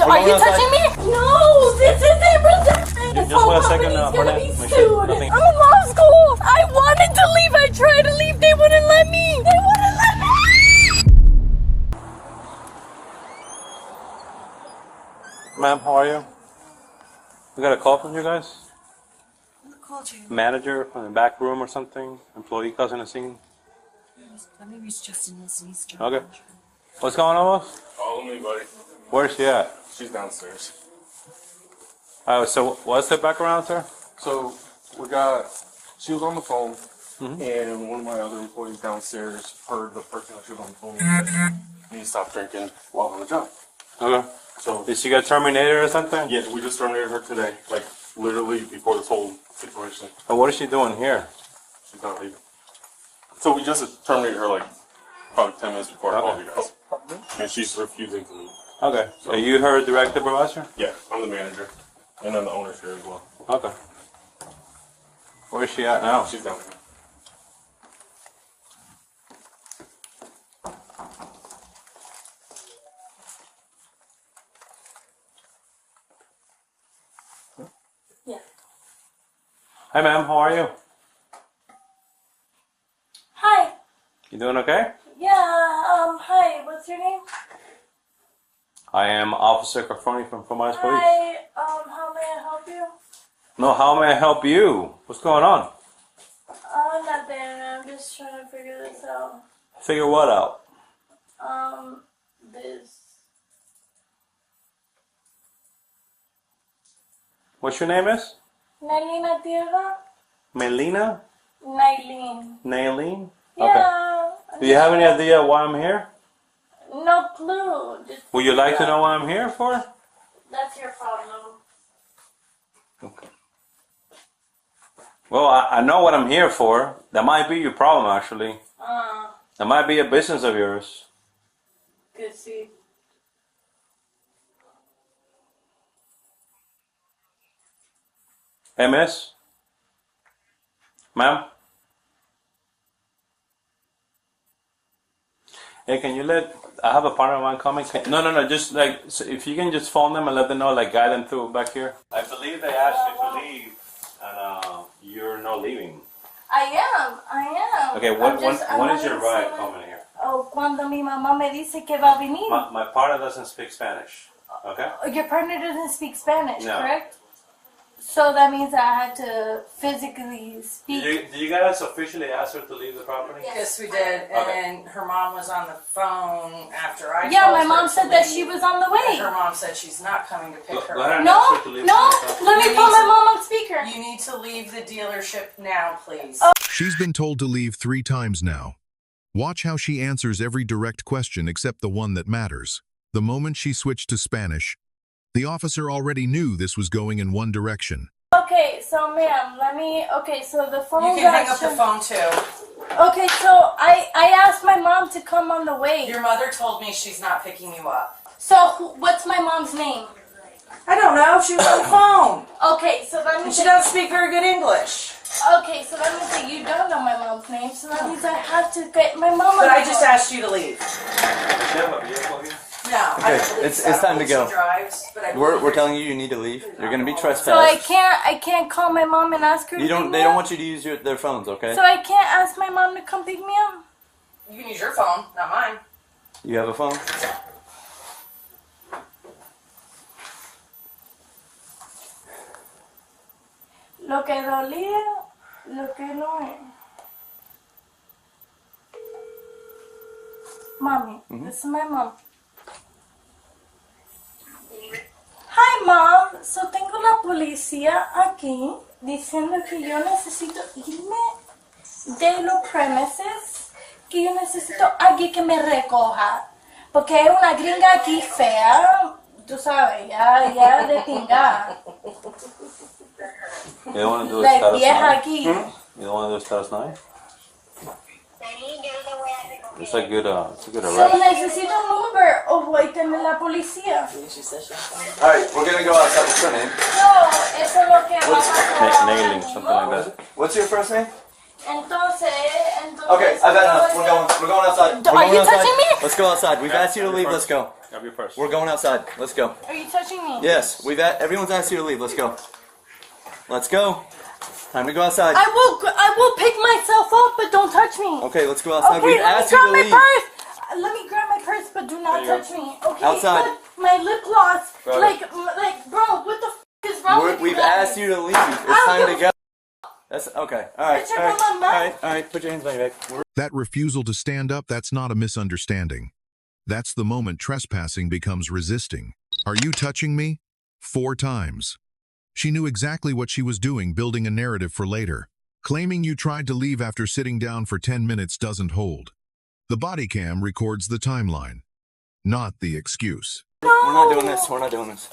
Are you touching me? No, this isn't protecting. Just wait a second, gonna be make sued. sure nothing. I'm in law school. I wanted to leave. I tried to leave. They wouldn't let me. They wouldn't let me. Ma'am, how are you? We got a call from you guys? Who called you? Manager from the back room or something? Employee causing a scene? Maybe it's just in this Easter. Okay. What's going on, boss? Follow me, buddy. Where's she at? She's downstairs. So what's the background, sir? So she was on the phone, and one of my other employees downstairs heard the person that she was on the phone with. And he stopped drinking while on the job. Okay. So Did she get terminated or something? yeah, we just terminated her today, like literally before this whole situation. But what is she doing here? She's not leaving. So we just terminated her like probably 10 minutes before I called you guys, and she's refusing to leave. Okay. So you her direct supervisor? Yeah, I'm the manager, and then the owner's here as well. Okay. Where is she at now? She's down here. Yeah. Hi, ma'am. How are you? Hi. You doing okay? Yeah. Hi. What's your name? I am Officer Cafroni from Police. Hi. How may I help you? No, how may I help you? What's going on? Nothing. I'm just trying to figure this out. Figure what out? This. What's your name is? Nailina Tierra? Melina? Nailin. Nailene? Yeah. Do you have any idea why I'm here? No clue. Just Would you like to know what I'm here for? That's your problem. Okay. Well, I know what I'm here for. That might be your problem, actually. That might be a business of yours. Good see. Hey, miss? Ma'am? Hey, can you I have a partner of mine coming. No, just like, so if you can just phone them and let them know, like, guide them through back here. I believe they asked you to leave, and you're not leaving. I am. Okay, when is your ride coming here? Oh, cuando mi mamá me dice que va a venir. My partner doesn't speak Spanish, okay? Your partner doesn't speak Spanish, No. correct? So that means I had to physically speak. Did you guys officially ask her to leave the property? Yes, we did. And her mom was on the phone after I Yeah, told my her mom to said that leave. she was on the And way. her mom said she's not coming to pick Go her ahead up. and No, ask her to leave no, the property. let me put my mom on speaker. You need to leave the dealership now, please. She's been told to leave 3 times now. Watch how she answers every direct question except the one that matters. The moment she switched to Spanish, the officer already knew this was going in one direction. Okay, so ma'am, so the phone You can hang up the phone too. Okay, so I asked my mom to come on the way. Your mother told me she's not picking you up. So what's my mom's name? I don't know. She was on the phone. Okay, so that And means she doesn't speak very good English. Okay, so that means that you don't know my mom's name, so that means I have to get my mom on But the I just phone. asked you to leave. Does she have a vehicle here? No, I don't believe it's so. time to She go. drives, but I We're believe telling you need to leave. You're gonna be trespassed. So I can't call my mom and ask her to They pick me don't up? want you to use their phones, okay? So I can't ask my mom to come pick me up? you can use your phone, not mine. You have a phone? Lo que dolía, lo que no es. Mommy, this is my mom. Hi, Mom. So tengo la policía aquí diciendo que yo necesito irme de los premises, que yo necesito alguien que me recoja, porque hay una gringa aquí fea, tú sabes, ya de pingar. You don't want to do a La status vieja 9? aquí. You don't want to do a status 9? It's a good So arrest. necesito un Uber o voy a tener la policía. Alright, we're gonna go outside. What's your name? No, eso es lo que va a pasar. Nailing, something like that. What's your first name? Entonces. Okay, I've had enough. We're going outside. Are you touching me? Let's go outside. We've asked you to leave. Let's go. Grab your purse. We're going outside. Let's go. Are you touching me? Yes, everyone's asked you to leave. Let's go. Let's go. Time to go outside. I will pick myself up, but don't touch me. Okay, let's go outside. Okay, We've let me asked you grab to my leave. purse. Let me grab my purse, but do not There you touch me. Okay, Outside. look, my lip gloss. Grab Like, bro, what the f is wrong with you We've guys? asked you to leave. It's time to go. That's okay. All right. Check All right. on my All mic. right. All right. Put your hands on your back. That refusal to stand up, that's not a misunderstanding. That's the moment trespassing becomes resisting. Are you touching me? 4 times. She knew exactly what she was doing, building a narrative for later. Claiming you tried to leave after sitting down for 10 minutes doesn't hold. The body cam records the timeline, not the excuse. We're not doing this. We're not doing this.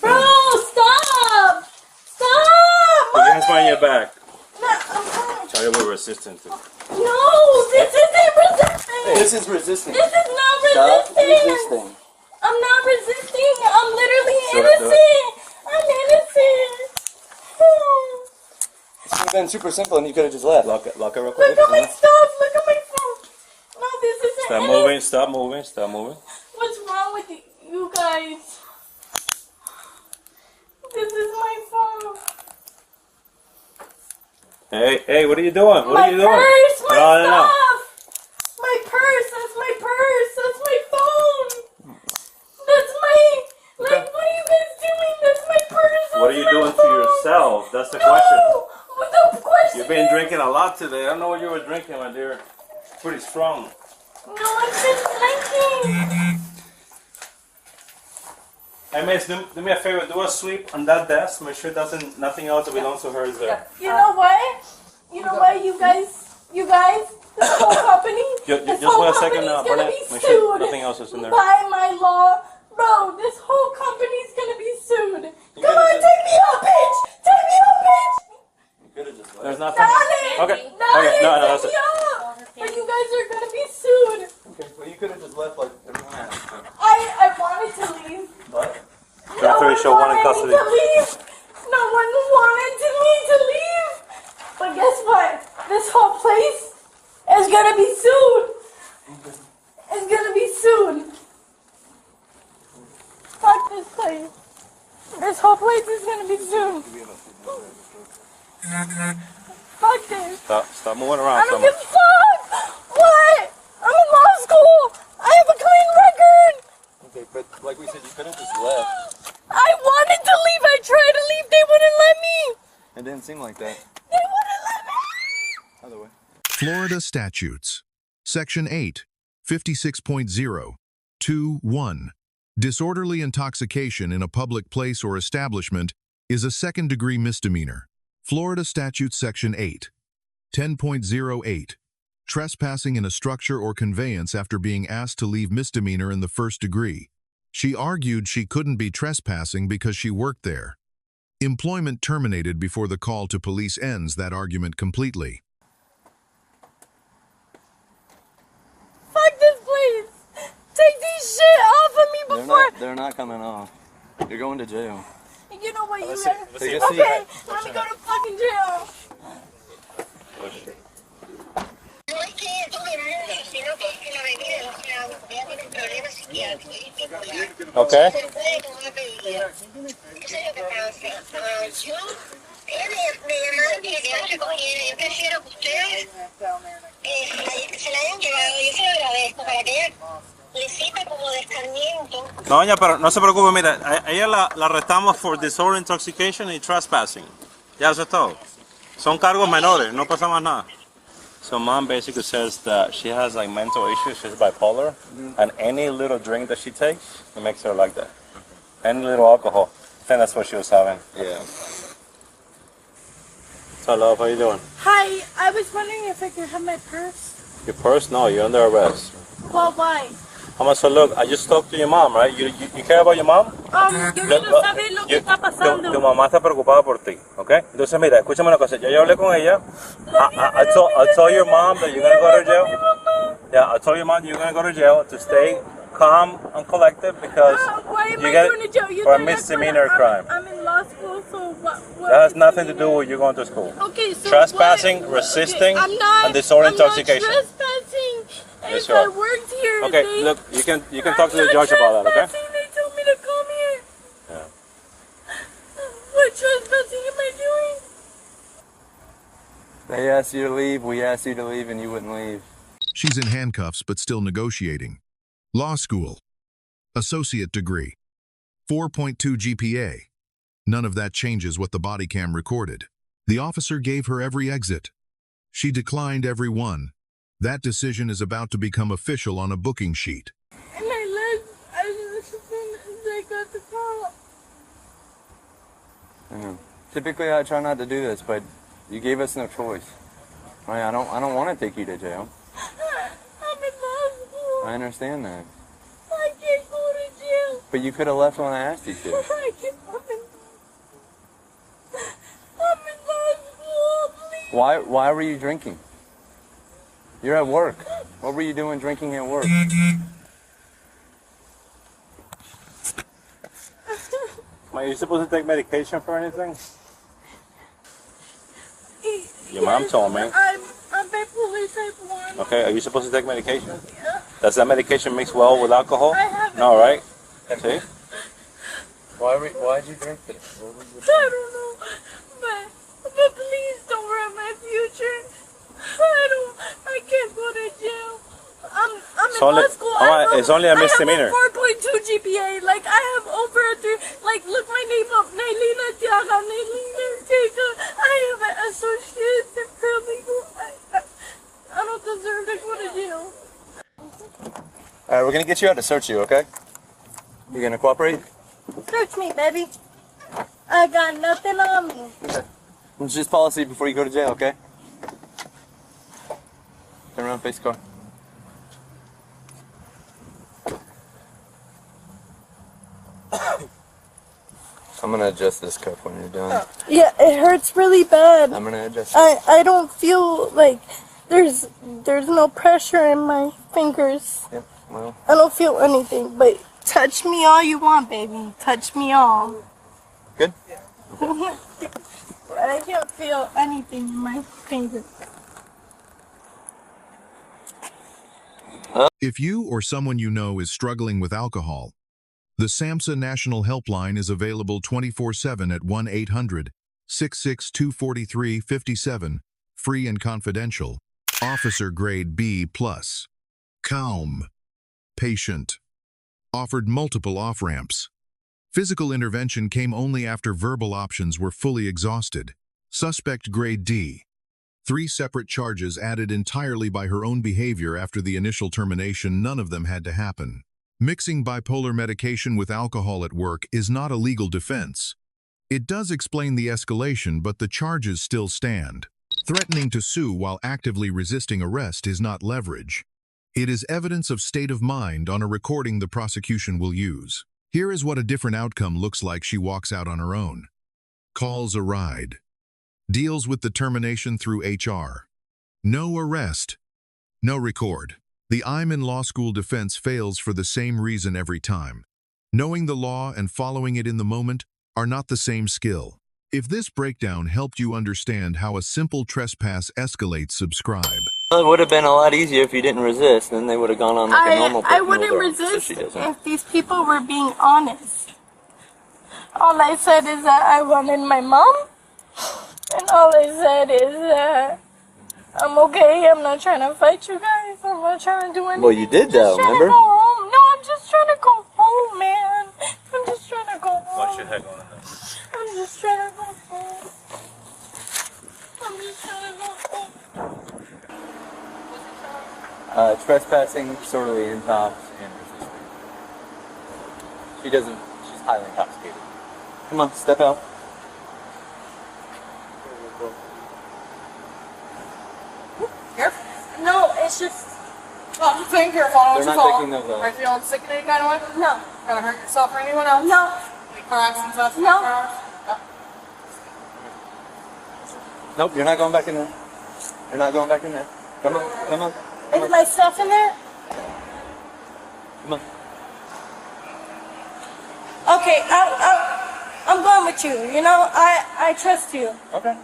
Bro, stop! Stop! Put your hands behind your back. No, I'm fine. Tell you we're resistant to. No, this isn't resisting. This is resisting. This is not Stop resisting. resisting. I'm not resisting. I'm literally So, innocent. I'm innocent. This would have been super simple, and you could have just left. Lock it real quick. Look at my stuff. Look at my phone. No, this isn't Stop innocent. moving. Stop moving. Stop moving. What's wrong with you guys? This is my phone. Hey, what are you doing? What My are you doing? purse, my No. stuff. My purse. That's my purse. That's my phone. That's my. Like, what are you guys doing? That's my purse. What are That's you my doing to phone. yourself? That's the No. question. What the question? You've been is- drinking a lot today. I don't know what you were drinking, my dear. Pretty strong. No, I've been drinking. Hey, miss, do me a favor. Do a sweep on that desk. Make sure nothing else that belongs to her is there. You know what? You know what, you guys, this whole company, Just this wait whole a second, company's gonna Burnett. be Make sure sued nothing else is in there. by my law. Bro, this whole company's gonna be sued. Come gotta on, just- take me up, bitch! Take me up, bitch! You could have just left. There's nothing. Darling! Okay. Darling, No, take that's me it. up! But you guys are gonna be sued. Okay, well, you could have just left like everyone asked. I wanted to leave. But No one show one in wanted custody. me to leave. No one wanted me to leave. But guess what? This whole place is gonna be sued. It's gonna be sued. Fuck this place. This whole place is gonna be sued. Fuck this. Stop moving I around so don't much. give a fuck. What? I'm in law school. I have a clean record. okay, but like we said, you could have just left. I wanted to leave. I tried to leave. They wouldn't let me. It didn't seem like that. They wouldn't let me. Other way. Florida Statutes. Section 8, 56.0, 2.1. Disorderly intoxication in a public place or establishment is a second-degree misdemeanor. Florida Statute Section 8, 10.08. Trespassing in a structure or conveyance after being asked to leave misdemeanor in the first degree. She argued she couldn't be trespassing because she worked there. Employment terminated before the call to police ends that argument completely. Fuck this place. Take these shit off of me before. They're not coming off. You're going to jail. You know what, you Let's guys. see. Take a seat. Okay, let me go to fucking jail. No es que tú me mueres, sino que es que la bebida, o sea, ya tiene problemas psiquiátricos. Okay. Se puede tomar bebida. Eso es lo que pasa. Yo, ella me llamaron que ya no recogiera. Yo prefiero que ustedes se la hayan llevado. Yo se lo agradezco para que ella le sirva como de escarmiento. No, doña, pero no se preocupe, mira, a ella la arrestamos por disorderly intoxication y trespassing. Ya eso es todo. Son cargos menores, no pasa más nada. So mom basically says that she has like mental issues, she's bipolar, and any little drink that she takes, it makes her like that. Any little alcohol. I think that's what she was having. Yeah. So love, how you doing? Hi, I was wondering if I could have my purse. Your purse? No, you're under arrest. Well, why? So look, I just talked to your mom, right? You care about your mom? Yo quiero saber lo que está pasando. Tu mamá está preocupada por ti, ¿ok? Entonces mira, escúchame una cosa. Yo hablé con ella. I told your mom that you're gonna go to jail. Yeah, I told your mom that you're gonna go to jail to stay calm and collected because Why am you I get going to jail? You for a know that's misdemeanor what- crime. I'm in law school, so what? That has nothing to do with you going to school. Okay, so Trespassing, what? resisting, I'm not, and disorderly I'm not intoxication. trespassing. Yes, If you I are. worked here, Okay, they, look, you can I'm talk to the not judge about that, okay? trespassing. They told me to come here. Yeah. What trespassing am I doing? They asked you to leave, we asked you to leave, and you wouldn't leave. She's in handcuffs but still negotiating. Law school. Associate degree. 4.2 GPA. None of that changes what the body cam recorded. The officer gave her every exit. She declined every one. That decision is about to become official on a booking sheet. And I left as soon as I got the call. I know. Typically, I try not to do this, but you gave us no choice. I don't want to take you to jail. I'm in law school. I understand that. I can't go to jail. But you could have left when I asked you to. I can't. I'm in law school, please. Why were you drinking? You're at work. What were you doing drinking at work? Are you supposed to take medication for anything? Your mom told me. I'm bipolar type 1. Okay, are you supposed to take medication? Yeah. Does that medication mix well with alcohol? I haven't. No, right? See? Why'd you drink this? I don't know, but please don't ruin my future. I can't go to jail. I'm in only- law school. it's only a misdemeanor. I have a 4.2 GPA. Like, I have over a 3. Like, look my name up. Nailina Tiaga, Nailina Tiaga. I have an associate in paralegal. I don't deserve to go to jail. Alright, we're gonna get you out to search you, okay? You gonna cooperate? Search me, baby. I got nothing on me. Okay. It's just policy before you go to jail, okay? Turn around, face the car. I'm gonna adjust this cuff when you're done. Yeah, it hurts really bad. I'm gonna adjust it. I don't feel like there's no pressure in my fingers. Yep, well, I don't feel anything, but touch me all you want, baby. Touch me all. good? But I can't feel anything in my fingers. If you or someone you know is struggling with alcohol, the SAMHSA National Helpline is available 24/7 at 1-800-662-4357, free and confidential. Officer grade B+. Calm. Patient. Offered multiple off-ramps. Physical intervention came only after verbal options were fully exhausted. Suspect grade D. 3 separate charges added entirely by her own behavior after the initial termination. None of them had to happen. Mixing bipolar medication with alcohol at work is not a legal defense. It does explain the escalation, but the charges still stand. Threatening to sue while actively resisting arrest is not leverage. It is evidence of state of mind on a recording the prosecution will use. Here is what a different outcome looks like. She walks out on her own. Calls a ride. Deals with the termination through HR. No arrest. No record. The I'm in law school defense fails for the same reason every time. Knowing the law and following it in the moment are not the same skill. If this breakdown helped you understand how a simple trespass escalates, subscribe. Well, it would have been a lot easier if you didn't resist, then they would have gone on like a normal person. I wouldn't resist if these people were being honest. All I said is that I wanted my mom, and all I said is that I'm okay. I'm not trying to fight you guys. I'm not trying to do anything. Well, you did though, I'm just trying remember? to go home. No, I'm just trying to go home, man. I'm just trying to go home. Watch your head going in there. I'm just trying to go home. I'm just trying to go home. Trespassing, disorderly intox, and resisting. She's highly intoxicated. Come on, step out. No, it's just Oh, just being careful. I don't They're want you not to taking fall. those off. Are you feeling sick in any kind of way? no, Gonna hurt yourself or anyone else? no. Any car accidents last No. 24 hours? Nope, you're not going back in there. You're not going back in there. Come on, come on, come Is on, my stuff in there? come on. Okay, I'm going with you. You know, I trust you. Okay.